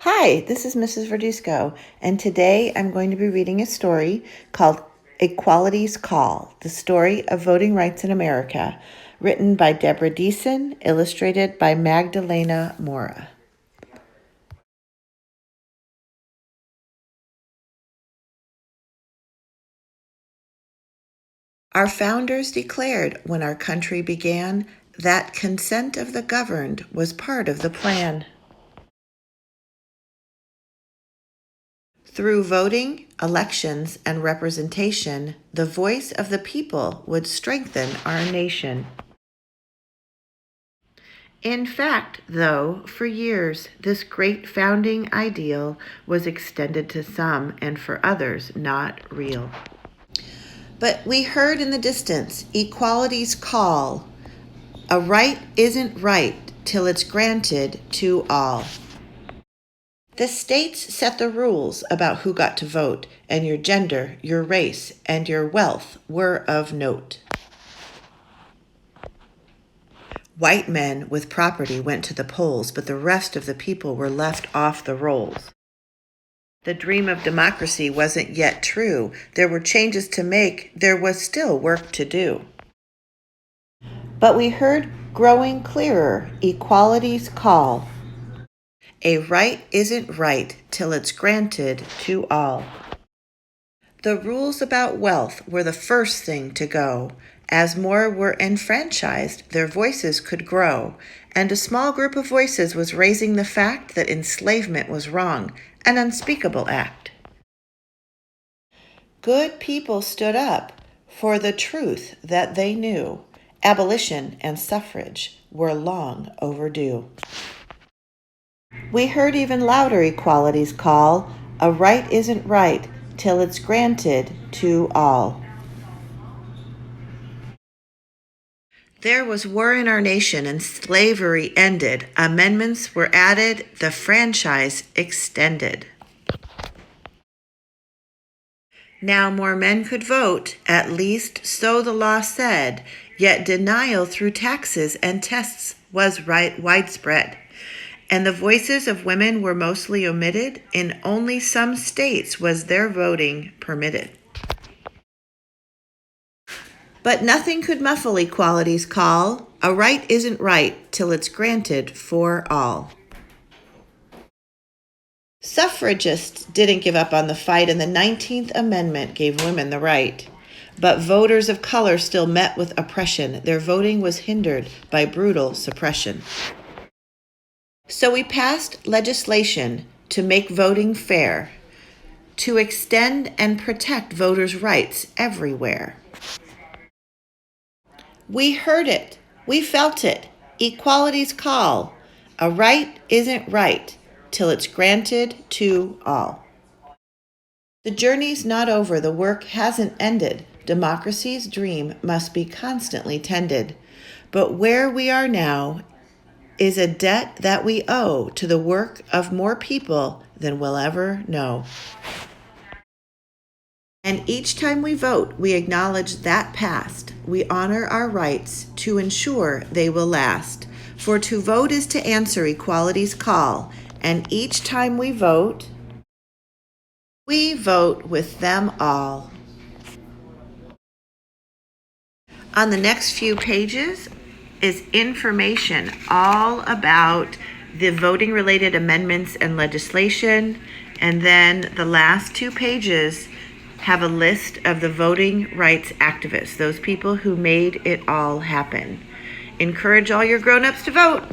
Hi, this is Mrs. Verduzco, and today I'm going to be reading a story called Equality's Call, the story of voting rights in America, written by Deborah Diesen, illustrated by Magdalena Mora. Our founders declared when our country began that consent of the governed was part of the plan. Through voting, elections, and representation, the voice of the people would strengthen our nation. In fact, though, for years, this great founding ideal was extended to some and for others not real. But we heard in the distance equality's call. A right isn't right till it's granted to all. The states set the rules about who got to vote, and your gender, your race, and your wealth were of note. White men with property went to the polls, but the rest of the people were left off the rolls. The dream of democracy wasn't yet true. There were changes to make. There was still work to do. But we heard growing clearer equality's call. A right isn't right till it's granted to all. The rules about wealth were the first thing to go. As more were enfranchised, their voices could grow, and a small group of voices was raising the fact that enslavement was wrong, an unspeakable act. Good people stood up for the truth that they knew. Abolition and suffrage were long overdue. We heard even louder equality's call. A right isn't right till it's granted to all. There was war in our nation and slavery ended. Amendments were added, the franchise extended. Now more men could vote, at least so the law said, yet denial through taxes and tests was widespread. And the voices of women were mostly omitted. In only some states was their voting permitted. But nothing could muffle equality's call. A right isn't right till it's granted for all. Suffragists didn't give up on the fight, and the 19th Amendment gave women the right. But voters of color still met with oppression. Their voting was hindered by brutal suppression. So we passed legislation to make voting fair, to extend and protect voters' rights everywhere. We heard it, we felt it, equality's call. A right isn't right till it's granted to all. The journey's not over, the work hasn't ended. Democracy's dream must be constantly tended. But where we are now is a debt that we owe to the work of more people than we'll ever know. And each time we vote, we acknowledge that past. We honor our rights to ensure they will last. For to vote is to answer equality's call. And each time we vote with them all. On the next few pages is information all about the voting-related amendments and legislation, and then the last 2 pages have a list of the voting rights activists, those people who made it all happen. Encourage all your grown-ups to vote.